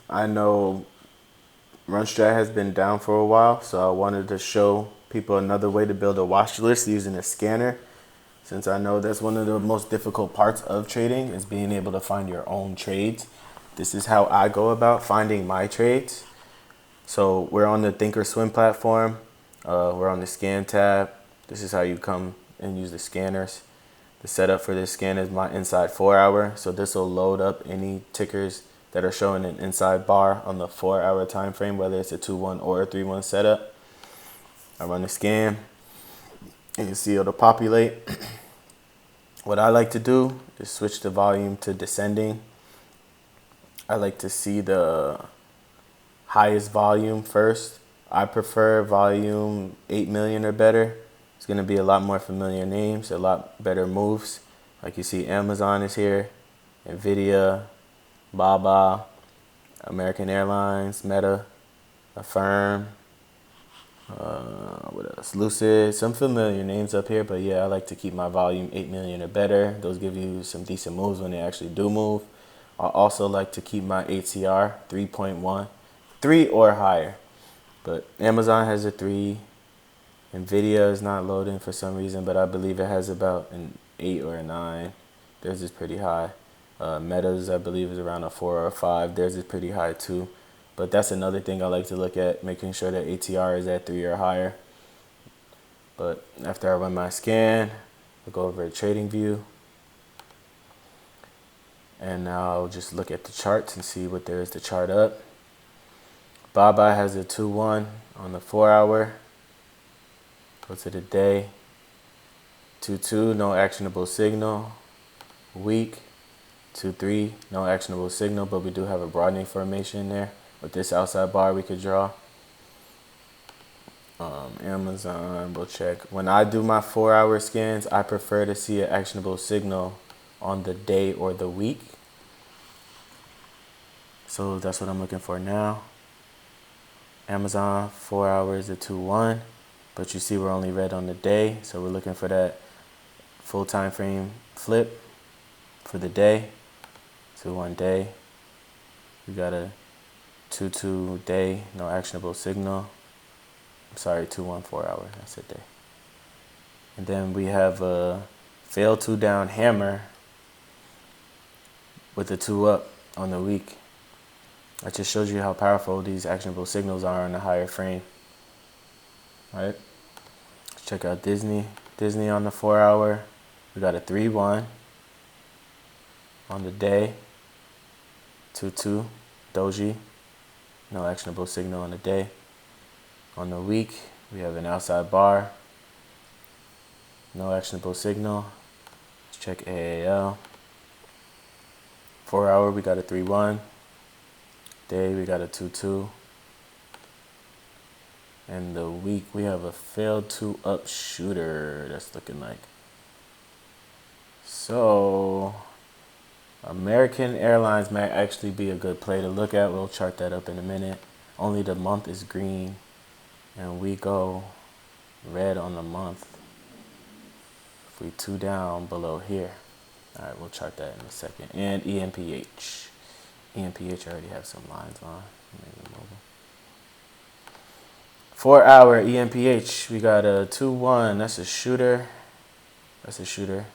I know RunStrat has been down for a while, so I wanted to show people another way to build a watch list using a scanner. Since I know that's one of the most difficult parts of trading is being able to find your own trades. This is how I go about finding my trades. So we're on the Thinkorswim platform. We're on the scan tab. This is how you come and use the scanners. The setup for this scan is my inside 4 hour. So this will load up any tickers that are showing an inside bar on the 4 hour time frame, whether it's a 2-1 or a 3-1 setup. I run the scan. You can see it'll populate. What I like to do is switch the volume to descending. I like to see the highest volume first. I prefer volume 8 million or better. It's going to be a lot more familiar names, a lot better moves. Like you see, Amazon is here, Nvidia, Baba, American Airlines, Meta, Affirm, what else? Lucid, some familiar names up here, but yeah, I like to keep my volume 8 million or better. Those give you some decent moves when they actually do move. I also like to keep my ATR 3.1, 3 or higher. But Amazon has a 3. Nvidia is not loading for some reason, but I believe it has about an 8 or a 9. Theirs is pretty high. Meta's, I believe, is around a 4 or a 5. Theirs is pretty high too. But that's another thing I like to look at, making sure that ATR is at 3 or higher. But after I run my scan, I'll go over to trading view. And I'll just look at the charts and see what there is to chart up. Baba has a 2-1 on the 4 hour. Go to the day. 2-2, no actionable signal. Week. 2-3, no actionable signal, but we do have a broadening formation there. With this outside bar we could draw. Amazon, we'll check. When I do my 4 hour scans, I prefer to see an actionable signal on the day or the week. So that's what I'm looking for now. Amazon, 4 hours, a 2-1. But you see we're only red on the day, so we're looking for that full time frame flip for the day. 2-1 day. We got a 2-2 day, no actionable signal. I'm sorry, 2-1 4 hour, that's a day. And then we have a fail 2 down hammer with a 2 up on the week. That just shows you how powerful these actionable signals are on the higher frame. All right, let's check out Disney. Disney on the 4 hour, we got a 3-1 on the day. 2-2 doji, no actionable signal on the day. On the week, we have an outside bar, no actionable signal. Let's check AAL. 4 hour, we got a 3-1. Day, we got a 2-2. And the week, we have a failed 2 up shooter. That's looking like. So American Airlines might actually be a good play to look at. We'll chart that up in a minute. Only the month is green, and we go red on the month. If we 2 down below here. All right, we'll chart that in a second. And EMPH. EMPH already have some lines on. 4 hour EMPH. We got a 2-1. That's a shooter. That's a shooter.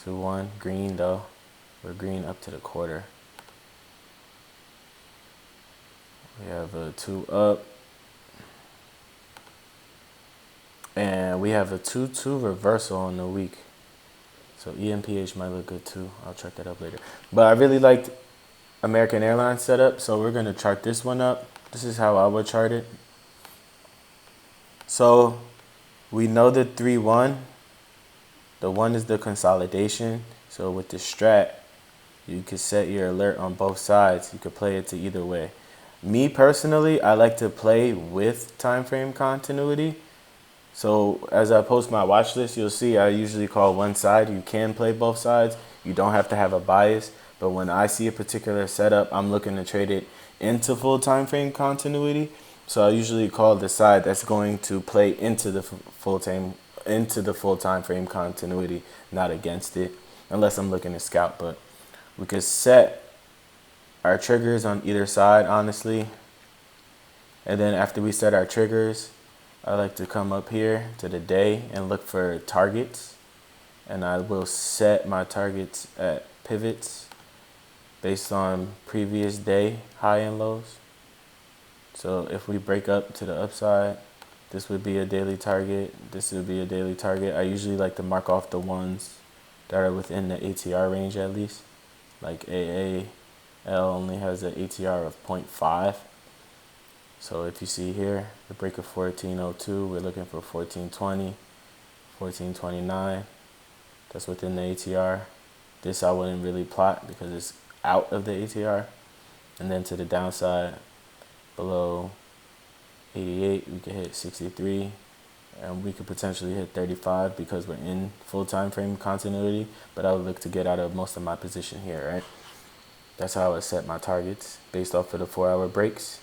2-1. Green though. We're green up to the quarter. We have a 2 up. And we have a 2-2 reversal on the week. So EMPH might look good too. I'll check that up later. But I really liked American Airlines setup, so we're going to chart this one up. This is how I would chart it. So we know the 3-1. The 1 is the consolidation. So with the strat, you could set your alert on both sides. You could play it to either way. Me personally, I like to play with time frame continuity. So as I post my watch list, you'll see I usually call one side. You can play both sides. You don't have to have a bias. But when I see a particular setup, I'm looking to trade it into full time frame continuity. So I usually call the side that's going to play into the full time frame continuity, not against it, unless I'm looking to scout. But we could set our triggers on either side, honestly. And then after we set our triggers, I like to come up here to the day and look for targets. And I will set my targets at pivots based on previous day high and lows. So if we break up to the upside, this would be a daily target. This would be a daily target. I usually like to mark off the ones that are within the ATR range at least. Like AAL only has an ATR of 0.5. So if you see here, the break of 1402, we're looking for 1420, 1429. That's within the ATR. This I wouldn't really plot because it's out of the ATR. And then to the downside, below 88, we could hit 63. And we could potentially hit 35 because we're in full time frame continuity. But I would look to get out of most of my position here, right? That's how I would set my targets based off of the 4-hour breaks.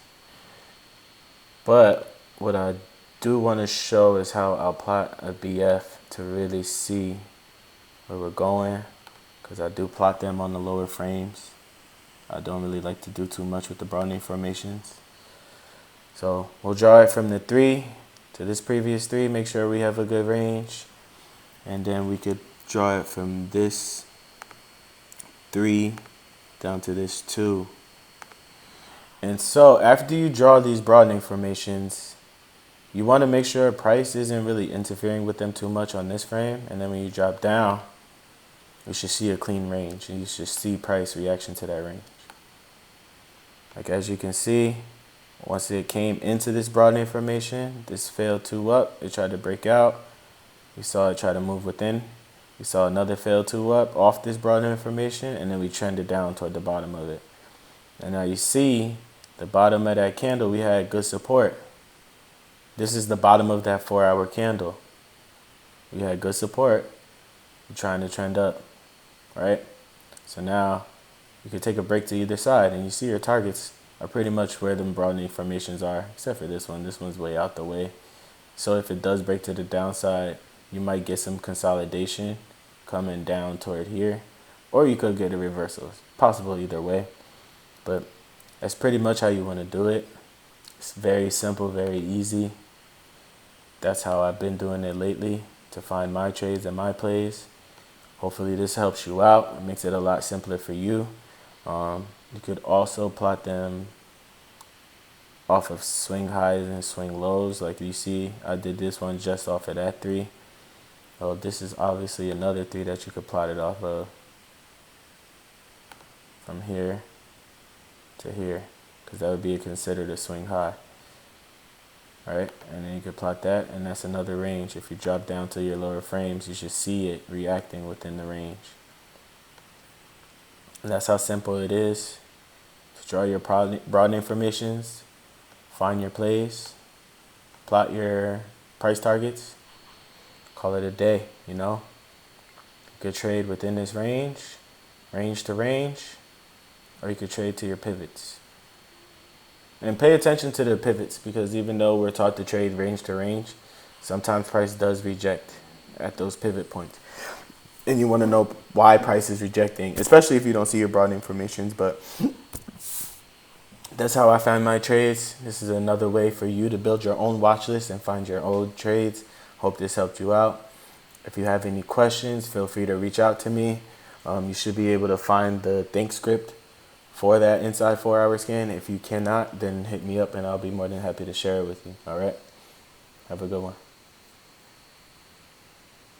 But what I do want to show is how I'll plot a BF to really see where we're going, because I do plot them on the lower frames. I don't really like to do too much with the broadening formations. So we'll draw it from the 3 to this previous 3, make sure we have a good range. And then we could draw it from this 3 down to this 2. And so after you draw these broadening formations, you want to make sure price isn't really interfering with them too much on this frame. And then when you drop down, you should see a clean range, and you should see price reaction to that range. Like as you can see, once it came into this broadening formation, this failed 2 up. It tried to break out. We saw it try to move within. We saw another fail 2 up off this broadening formation, and then we trended down toward the bottom of it. And now you see the bottom of that candle, we had good support. This is the bottom of that 4-hour candle. We had good support. We're trying to trend up, right? So now you can take a break to either side, and you see your targets are pretty much where the broadening formations are, except for this one. This one's way out the way. So if it does break to the downside, you might get some consolidation coming down toward here, or you could get a reversal. It's possible either way, but that's pretty much how you want to do it. It's very simple, very easy. That's how I've been doing it lately to find my trades and my plays. Hopefully this helps you out. It makes it a lot simpler for you. You could also plot them off of swing highs and swing lows. Like you see, I did this one just off of that 3. Oh, this is obviously another 3 that you could plot it off of from here to here, because that would be considered a swing high. All right, and then you could plot that, and that's another range. If you drop down to your lower frames, you should see it reacting within the range. And that's how simple it is to draw your broadening formations, find your plays, plot your price targets, call it a day, you know. You could trade within this range, range to range, or you could trade to your pivots. And pay attention to the pivots, because even though we're taught to trade range to range, sometimes price does reject at those pivot points. And you want to know why price is rejecting, especially if you don't see your broadening formations. But that's how I find my trades. This is another way for you to build your own watch list and find your own trades. Hope this helped you out. If you have any questions, feel free to reach out to me. You should be able to find the think script for that inside 4-hour scan. If you cannot, then hit me up and I'll be more than happy to share it with you. All right. Have a good one.